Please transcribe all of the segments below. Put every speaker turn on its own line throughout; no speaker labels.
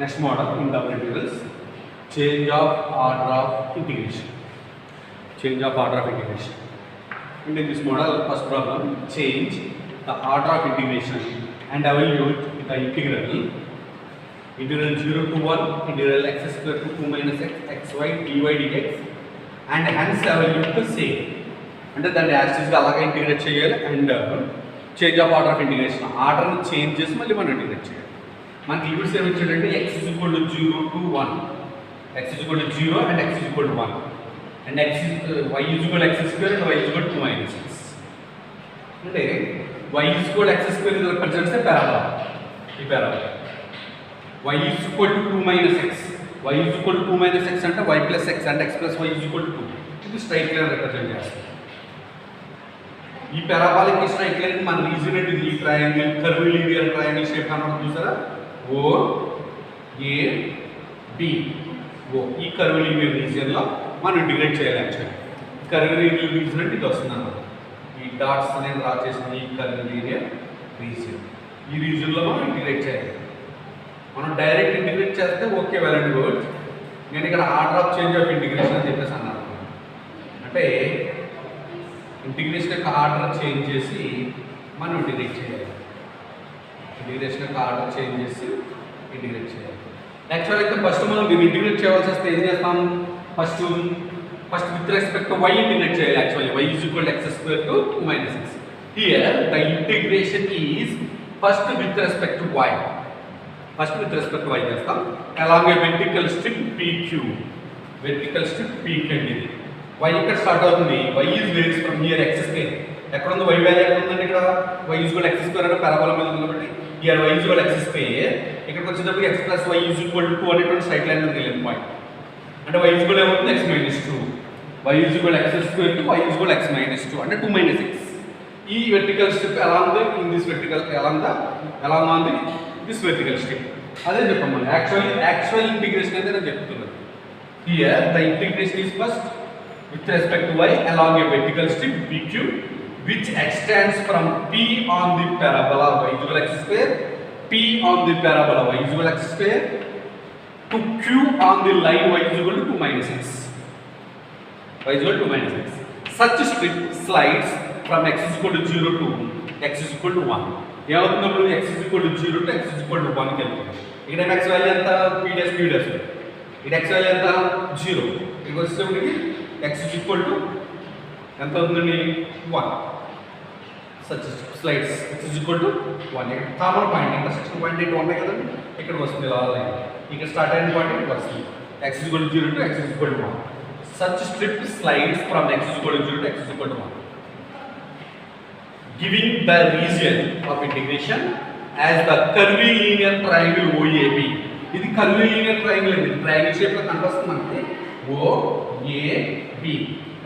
Next model in double integrals, change of order of integration. Change of order of integration. And in this model, first problem, change the order of integration and evaluate the integral 0 to 1 integral x square to 2 minus x xy dy dx and hence evaluate the same. అంటే దాన్ని యాక్సిస్గా అలాగే integrate చేయాలి and change of order of integration ఆర్డర్ని change చేసి మళ్ళీ మనం integrate చేయాలి. మనకి లిమిట్స్ ఏమి ఇచ్చాడంటే x is equal to 0 to 1, x is equal to 0 and x is equal to 1 and y is equal to x square and y is equal to 2 minus x. అంటే y is equal to x square is represents a parabola. ఈ parabola y is equal to 2 minus x, y is equal to 2 minus x అంటే y plus x and x plus y is equal to 2. ఇది straight line represent చేస్తుంది. ఈ parabolic straight line మన reason ఏంటి? ఈ triangle curve linear triangle shape కనబడుతుంది చూసారా? ఓ A B ఓ ఈ కర్వ్ లీనియర్ రీజియన్ లో మనం ఇంటిగ్రేట్ చేయాలి. యాక్చువల్లీ కర్వ్ లీనియర్ రీజియన్ అంటే ఇది వస్తుంది అన్నమాట. ఈ డాట్స్ నేను డ్రా చేసిన ఈ కర్వ్ లీనియర్ రీజియన్, ఈ రీజియన్ లో మనం ఇంటిగ్రేట్ చేయాలి. మనం డైరెక్ట్ ఇంటిగ్రేట్ చేస్తే ఓకే, వెల్ అండ్ గుడ్. నేను ఇక్కడ order of change of integration అని చెప్పేసి అన్నాను. అంటే ఇంటిగ్రేషన్ యొక్క ఆర్డర్ చేంజ్ చేసి మనం ఇంటిగ్రేట్ చేయాలి. ఇంటిగ్రేషన్ యొక్క ఆర్డర్ చేంజ్ చేసి ఇంటిగ్రేట్ చేయాలి. యాక్చువల్ అయితే ఫస్ట్ మనం దీన్ని ఇంటిగ్రేట్ చేయాల్సి వస్తే ఏం చేస్తాం? First with respect to y integrate చేయాలి. Actually y is equal to x square to 2 minus x. Here the integration is first with respect to y. First with respect to y చేస్తాం along a vertical strip PQ. Vertical strip PQ అనేది y ఇక్కడ start అవుతుంది. y is varies from here x square. ఎక్కడ ఉంది y value? ఎక్కడ ఉందండి? ఇక్కడ y is equal to x square అంటే పారాబోలా మీద ఉంది కాబట్టి here y is equal to x square. ఇక్కడికి వచ్చేటప్పుడు x plus y is equal to 2 అనేటువంటి స్ట్రైట్ లైన్ ఉంది ఎలిమెంట్ పాయింట్. అంటే y is equal to x minus 2. y is equal to x square to y is equal to x minus 2 అంటే 2 minus x. ఈ vertical strip along the in this vertical along on the this vertical strip. అదే చెప్పాము. Actual integration అయితే నేను చెప్తున్నాను. Here the integration is first with respect to y along a vertical strip PQ which extends from P on the parabola y is equal to x square, P on the parabola y is equal to x square to Q on the line y is equal to 2 minus x. Y is equal to 2 minus x. Such strip slides from x is equal to 0 to x is equal to 1. ఏమవుతున్నప్పుడు x is equal to 0 to x is equal to 1 కి వెళ్తుంది. ఇక్కడ x value ఎంత? p dash ఇక్కడ x value ఎంత? 0. ఇక్కడ వచ్చేసరికి x is equal to ఎంత అవుతుందండి? 1. Such slides x is equal to 1. ఇక్కడ కామన్ పాయింట్ ఇంటర్సెక్షన్ పాయింట్ ఇక్కడ ఉన్నాయి కదండి, ఇక్కడికి వస్తుంది ఇలా లైన్. ఇక్కడ స్టార్ట్ అయిన పాయింట్ ఇక్కడికి వస్తుంది. x is equal to 0 to x is equal to 1. Such strip slides from x is equal to 0 to x is equal to 1. Giving the region of integration as the curvy linear triangle OAB. ఇది curvy linear triangle అండి. Triangle shape లో కనిపిస్తుంది మనకి OAB.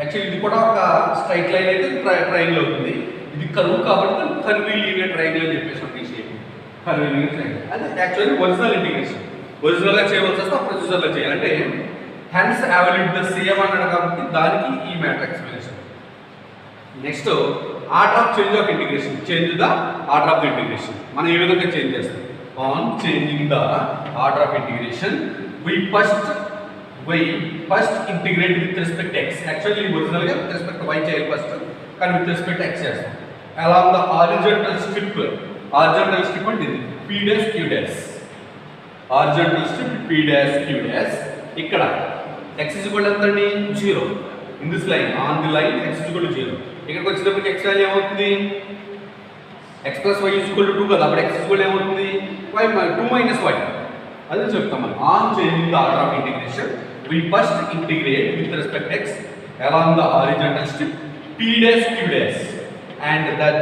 Actually ఇది కూడా ఒక straight line అయితే triangle అవుతుంది. ఇది కర్వ్ కాబట్టి కర్వీ లీనియర్ ట్రయాంగిల్ అని చెప్పేసి ఈ షేప్ కర్వీ లీనియర్ ట్రయాంగిల్. అది యాక్చువల్లీ ఒరిజినల్ ఇంటిగ్రేషన్. ఒరిజినల్గా చేయవలసి వస్తే ప్రొసీజర్లో చేయాలంటే హెన్స్ ఎవాల్యుయేట్ ద సేమ్ అన్నాడు కాబట్టి దానికి ఈ matter explanation. Next order of change of integration. Change the order of the integration మనం ఏ విధంగా చేంజ్ చేస్తాం? On changing the order of integration we first integrate with respect to x. Actually ఒరిజినల్గా with respect y చేయాలి first, కానీ with respect x చేస్తాం. Along the horizontal strip అంటే ఇది p dash q dash. Horizontal strip p dash q dash. ఇక్కడ x is equal to ఎంత అండి? 0. In this line on the line x is equal to 0. ఇక్కడికి వచ్చేటప్పటికి x value ఏమవుతుంది? x plus y is equal to 2 కదా, అప్పుడు x is equal to ఏమవుతుంది? 2 minus y. అదే చెప్తాం మనం. On changing the order of integration we first integrate with respect to x along the horizontal strip p dash q dash and that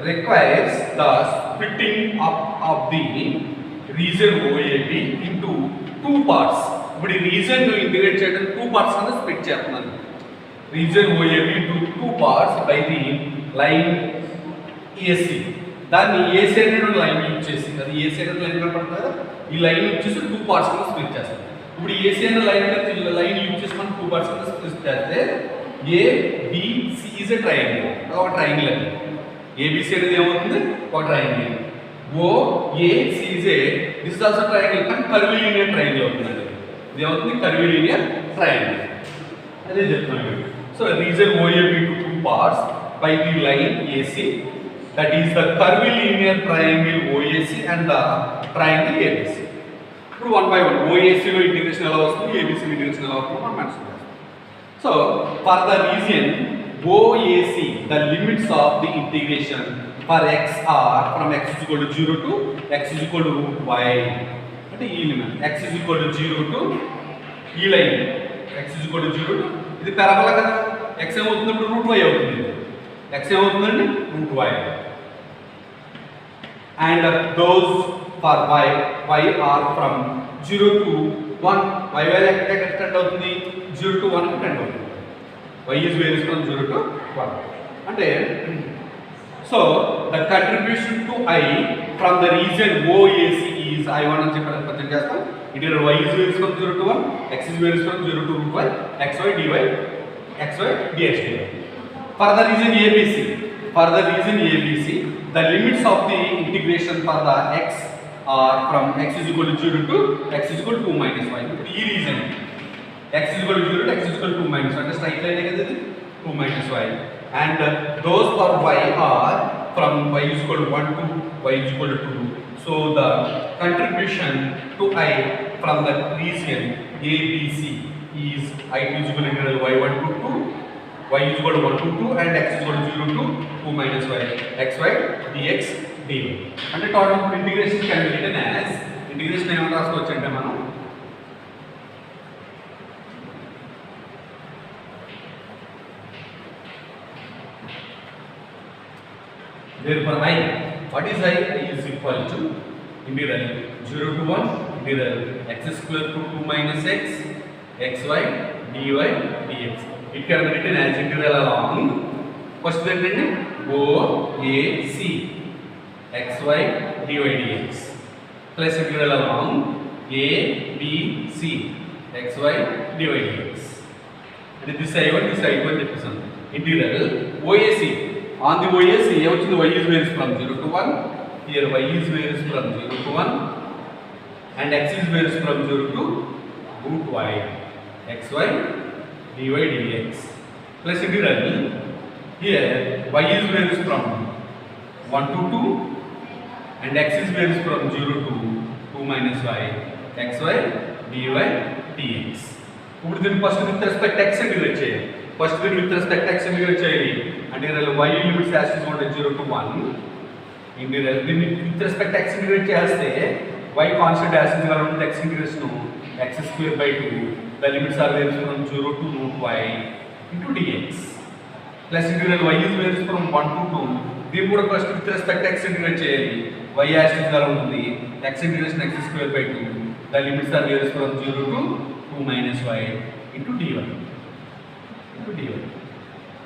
requires the splitting up of the region OAB into 2 parts. ఇప్పుడు ఈ reason integrate చేయడం 2 parts కింద split చేస్తున్నాను. Reason OAB into 2 parts by the line AC. దాన్ని AC అనే line use చేసి, అది AC అనే లైన్ కనపడుతుంది కదా, ఈ లైన్ యూజ్ చేసి 2 parts కింద స్ప్లిట్ చేస్తాం. ఇప్పుడు AC అనే లైన్ యూజ్ చేసి మనం 2 parts కింద స్ప్లిట్ చేస్తే ABC ఈజ్ ఎ ట్రయాంగిల్. ఒక ట్రయాంగిల్ అది ABC అనేది ఏమవుతుంది? ఒక triangle. OACJ. This is also triangle, but curvilinear triangle అవుతుందండి. ఇది అవుతుంది curvilinear triangle. అదే చెప్తున్నాను. So region OAB to two parts by the line AC, that is the curvilinear triangle OAC and the triangle ABC. ఇప్పుడు one by one OAC లో integration ఎలా వస్తుంది, ABC లో ఇంటిగ్రేషన్ ఎలా వస్తుంది మనం మెన్షన్ చేస్తాం. So for the region OAC, the limits of the integration for x are from x is equal to 0 to x is equal to root y. అంటే ఈ limit x is equal to 0 to ఈ line x is equal to 0 to ఇది parabola కదా, x ఏమవుతుంది ఇప్పుడు route y అవుతుంది, x ఏమవుతుందండి route y. And those for y are from 0 to 1. y extend అవుతుంది 0 to 1 extend అవుతుంది. y is varies from 0 to 1. అంటే so the contribution to I from the region OAC is I1 అని చెప్పి present చేస్తాం. It is y is varies from 0 to 1, x is varies from 0 to root y, xy dy, xy dx dy. For the region ABC, the limits of the integration for the x are from x is equal to 0 to x is equal to 2 minus y. ఇప్పుడు ఈ reason x is equal to 0 to x is equal to 2 minus y అంటే straight line కదా ఇది 2 minus y. And those for y are from y is equal to 1 to y is equal to 2. So the contribution to I from the region ABC is I is equal to integral y1 to 2, y is equal to 1 to 2 and x is equal to 0 to 2 minus y, xy dx dy. అంటే total integration can be written as integration ఏమని రాసుకోవచ్చు అంటే మనం therefore I, what is I? I is equal to integral 0 to 1 integral x square to 2 minus x xy dy dx. It can be written as integral along first ఏంటంటే OAC xy dy dx plus integral along ABC xy dy dx. And this I1 అని చెప్పేసాం. Integral OAC, on the OAC ఏమొచ్చింది, y is varies from 0 to 1, here y is varies from 0 to 1 and x is varies from 0 to root y, xy dy dx plus integral here y is varies from 1 to 2 and x is varies from 0 to 2 minus y, xy dy dx. ఇప్పుడు దీన్ని first with respect x integrate చేయాలి. First దీన్ని with respect x integrate చేయాలి అంటే y limits as is 0 to 1 integral దీన్ని with respect x integrate చేస్తే y constant as is ఉంటుంది, x integration x square by 2, the limits are varies from 0 to root y into dx plus integral y is varies from 1 to 2. దీన్ని కూడా first with respect x integrate చేయాలి, y as is ఉంటుంది, x integration x square by 2, the limits are varies from 0 to 2 minus y into dy.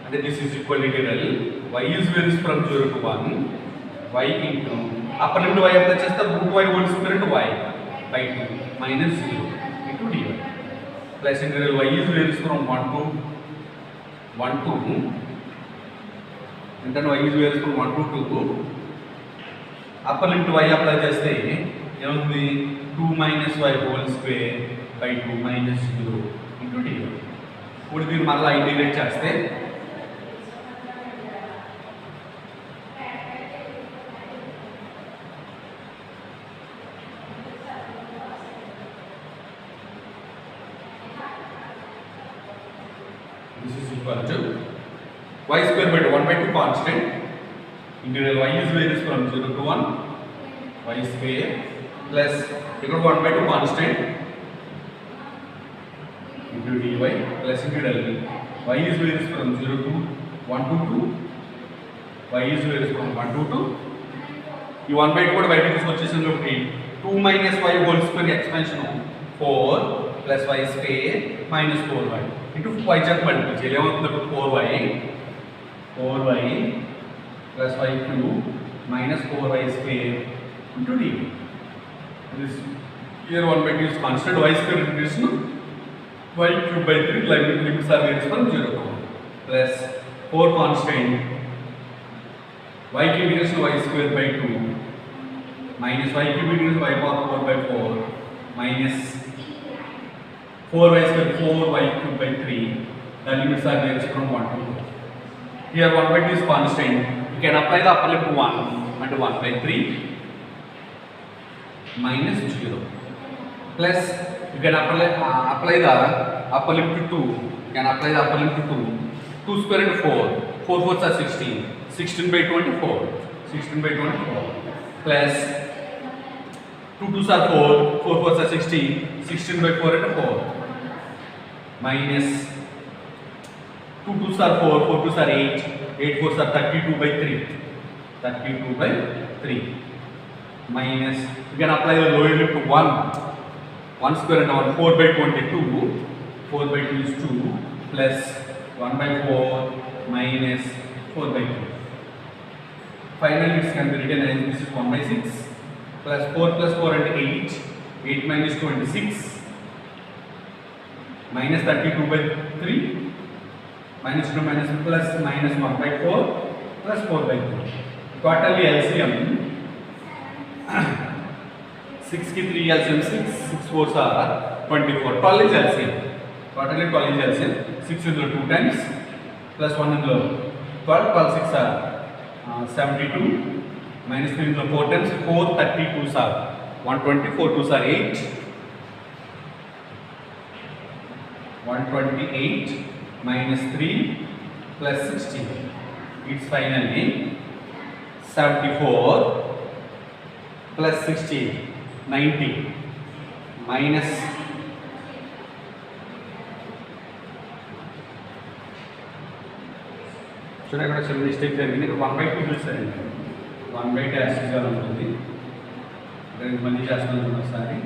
And this is equal to integral y is varies from 0 to 1 y into upper limit y apply chesta root y whole square into y by 2 minus 0 into dy plus integral y is varies from 1 to and then y is varies from 1 to 2 upper limit y apply cheste ఏముంది 2 minus y whole square by 2 minus 0 into dy. ఇప్పుడు దీన్ని మళ్ళీ integrate చేస్తే this is equal to y square by 1 by 2 constant integral y is varies from 0 to 1 y square plus equal to 1 by 2 constant into dy plus integral y is varies from 0 to 1 to 2 y is varies from 1 to 2 ఈ 1 by 2 కూడా బయటకు తీసుకొచ్చేసాం కాబట్టి 2 minus y whole square expansion 4 plus y square minus 4y into y చేత multiply చేయాలి. ఏమవుతుంది ఇప్పుడు 4y plus y cube minus 4y square into dy. This here 1 by 2 is constant, y square integration y cube by 3 limits are varies from 0 to 1 plus 4 constant y integration y square by 2 minus y cube is y power 4 by 4 minus 4y square 4y cube by 3. The limits are varies from 1 to 4. Here 1 by 2 is constant. You can apply the upper limit 1 and 1 by 3 minus 0 plus you can apply the upper limit to 2. You can apply the upper limit to 2. 2 square into 4. 4 fours are 16. 16 by 24. 16 by 24 plus 2 twos are 4. 4 fours are 16. 16 by 4 into 4 minus 2 twos are 4. 4 twos are 8. 8 fours are 32 by 3. 32 by 3 minus you can apply the lower limit to 1. 1 square and 1 4 by 22. 4 by 2 is 2 plus 1 by 4 minus 4 by 2. Finally, this can be written as this is 1 by 6 plus 4 plus 4 and 8. 8 minus 26 minus 32 by 3 minus 2 minus plus minus 1 by 4 plus 4 by 2. Quarterly LCM 6 की 3 LCM 6 4s are 24. 12 is LCM. Quarterly 12 is LCM. 6 is 2 times plus 1 is 12. 12 6 are 72 minus 3 is 4 times 4 32s are 124. 2s are 8. 128 minus 3 plus 16. It's finally 74 plus 16 90 minus చూడండి ఇక్కడ చిన్న mistake జరిగింది. ఇక్కడ 1/2 చూసారండి. 1/2 యాసిడ్గా ఉంటుంది. ఇక్కడ మళ్ళీ చేస్తున్నాను ఒకసారి.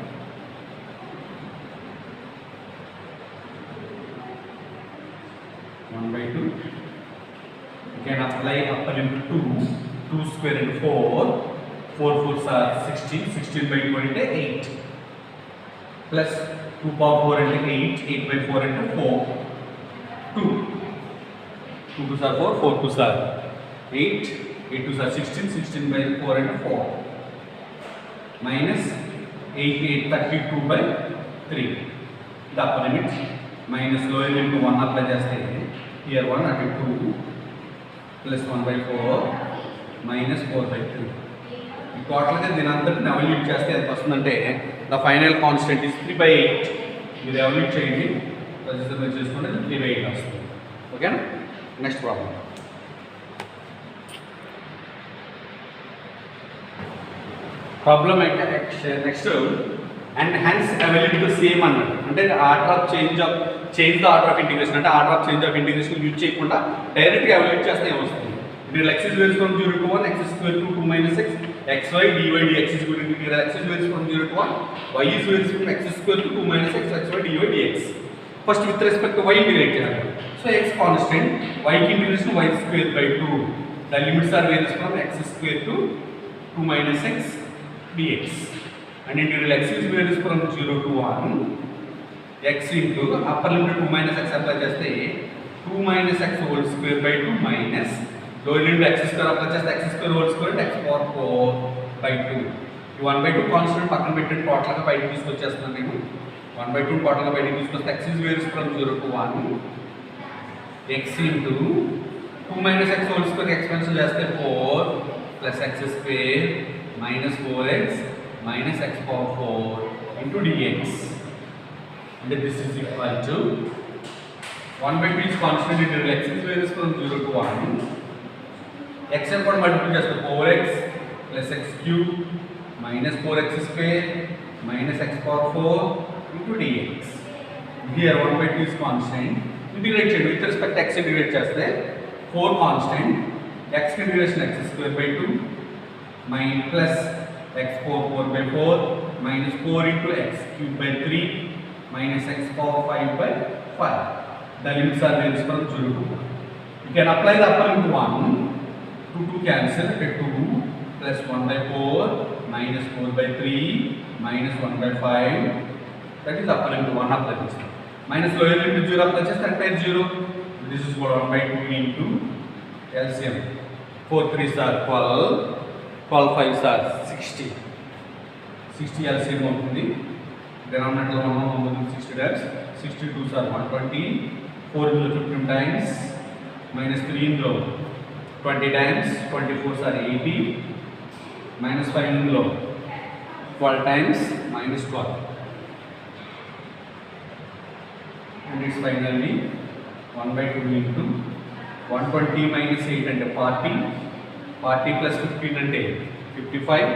1/2 you can apply upper limit 2 square into 4 4s are 16 16 by 2 into 8 plus 2 power 4 into 8 8 by 4 into 4 2 2s are 4 4s are 8 8s are 16 16 by 4 into 4 minus 8 32 by 3 the upper limit minus lower limit 1 apply చేస్తే here 1 at 2 plus 1 by 4 minus 4 by 3 ఈ టోటల్గా దీని అంతటిని evaluate చేస్తే ఎంత వస్తుందంటే the final constant is 3/8 మీరు evaluate చేయండి రిజిస్టర్ మీద చేసుకుంటే 3/8 వస్తుంది. ఓకేనా నెక్స్ట్ ప్రాబ్లం అయితే next and hence available the same అన్నట్టు అంటే order of change the order of integration అంటే order of change of integration use చేయకుండా డైరెక్ట్గా అవైలబుల్ చేస్తే ఏమొస్తుంది integral x is varies from 0 to 1 x square to 2 minus x xy dy dx is equal to integral x is varies from 0 to 1 y is varies from x square to 2 minus x xy dy dx first with respect to y integrate చేయాలి so x constant y की integration y square by 2 the limits are varies from x square to 2 minus x dx and integral x is varies from 0 to 1 x into upper limit 2 minus x apply చేస్తే 2 minus x whole square by 2 minus lower limit x square apply చేస్తే x square whole square into x power 4 by 2 ఈ 1/2 constant పక్కన పెట్టి total గా బయటికి తీసుకొచ్చేస్తున్నాను నేను 1/2 total గా బయటికి తీసుకొస్తే x is varies from 0 to 1 x into 2 minus x whole square expansion చేస్తే 4 plus x square minus 4x minus x power 4 into dx and this is equal to 1/2 is constant integral x is varies from 0 to 1 x and multiply just 4x plus x cube minus 4x square minus x power 4 into dx. Here 1/2 is constant. Integrate with respect to x integrate చేస్తే 4 constant x integration x square by 2 minus plus x power 4 by 4 minus 4 into x cube by 3 minus x power 5 by 5. The limits are varies from 0 to 1. You can apply the upper limit 1 2 cancel at 2 plus 1 by 4 minus 4 by 3 minus 1 by 5 that is upper limit 1 apply this minus lower limit 0 apply just that type 0 this is 1/2 into LCM 4 3s are 12 12 5s are 60 60 LCM అవుతుంది. డినామినేటర్లో మనం 60 times 62 sir 120, 4 ఇందులో 15 times, -3 ఇందులో 20 times, 24 sir 80, -5 ఇందులో 12 times, -12. And it's finally 1/2 into 120 minus 8 అంటే 40, 40 plus 15 అంటే 55,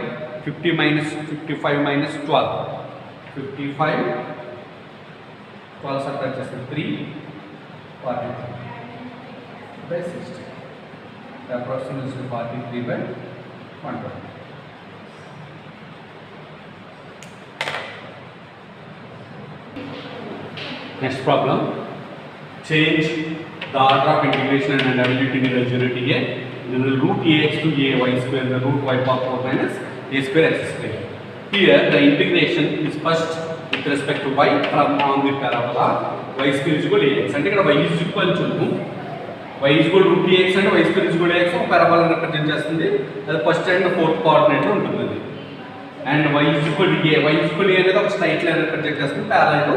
50 minus 55 minus 12, 55, 12 subtract చేస్తే 3, 43 by 60. The approximation is 43 by 120. Next problem, change the order of integration and ability in algebra TA. Then the root ax to a y square, the root y power 4 minus a square x square. Here the integration is first with respect to y from on the parabola y square is equal to ax. అంటే ఇక్కడ y is equal to root ax and y square is equal to ax ఒక parabola represent చేస్తుంది. అది first and fourth coordinate ఉంటుంది అది. And y is equal to a, y is equal to a అనేది ఒక straight line represent చేస్తుంది parallel to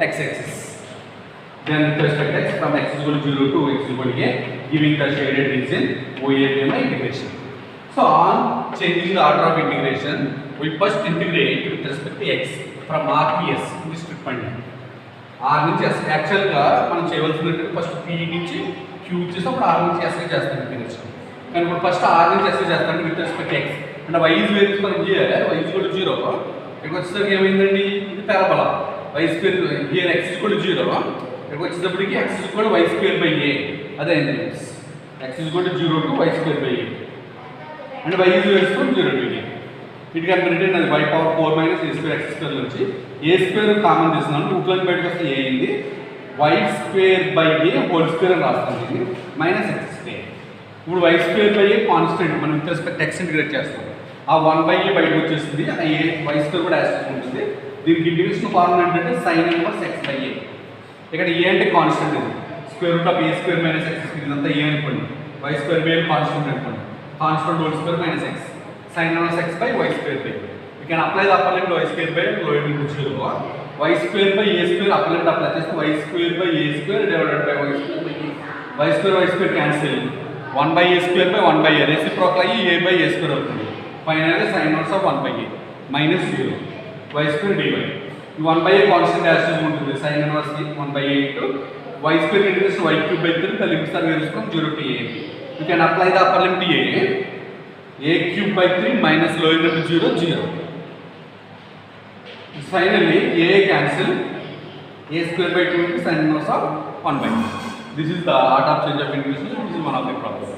x axis. Then with respect to x, from x is equal to 0 to x is equal to a, giving the shaded region OA by integration. So on changing the order of integration, we first integrate with respect to x from r to s. This treatment r నుంచి s యాక్చువల్గా మనం చేయవలసినట్టు first p నుంచి q చేసి అప్పుడు r నుంచి s చేస్తాం integration. కానీ ఇప్పుడు ఫస్ట్ r నుంచి s చేస్తాం విత్ రెస్పెక్ట్ to x. అంటే y is variable for here y is equal to 0. ఇక్కడ వచ్చేసరికి ఏమైందండి, ఇది parabola y square here x is equal to 0. ఇక్కడ వచ్చేటప్పటికి x is equal to y square by a. అదే x is equal to 0 to y square by a. అంటే y is equal to 0 to a. It can be written as y power 4 minus a square x square నుంచి a square common తీస్తున్నాను. రూట్లో బయటకు వస్తే a అయింది. y square by a whole square అని రాస్తాను minus x square. ఇప్పుడు y square by a constant మనం విత్ రెస్పెక్ట్ x ఇంటిగ్రేట్ చేస్తాం. ఆ 1/a బయటకు వచ్చేస్తుంది. ఆ a y square కూడా యాడ్ ఉంటుంది. దీనికి ఇంటిగ్రేషన్ ఫార్ములా ఏంటంటే sin inverse x by a. ఇక్కడ a అంటే కాన్స్టెంట్, ఇది square root of a square minus x square ఇదంతా a అనుకోండి. y స్క్వేర్ బై కాన్స్టెంట్ అనుకోండి. Constant whole square minus x sin inverse x by y square by. You can apply the upper limit y square by lower limit 0. y square by a square upper limit apply చేస్తే y square by a square divided by y square by a. y square cancel, 1/a square by 1/a reciprocal అయ్యి a by a square అవుతుంది. Finally sin inverse of 1/a minus 0 y square dy. 1/a constant as ఉంటుంది. sin inverse 1/a into y square integration y cube by 3. The limits are varies from 0 to a. You can apply the upper limit a cube by 3 minus lower limit 0, 0. Finally a cancel, a square by 2 into sin inverse of 1/. This is the art of change of integration. This is one of the problems.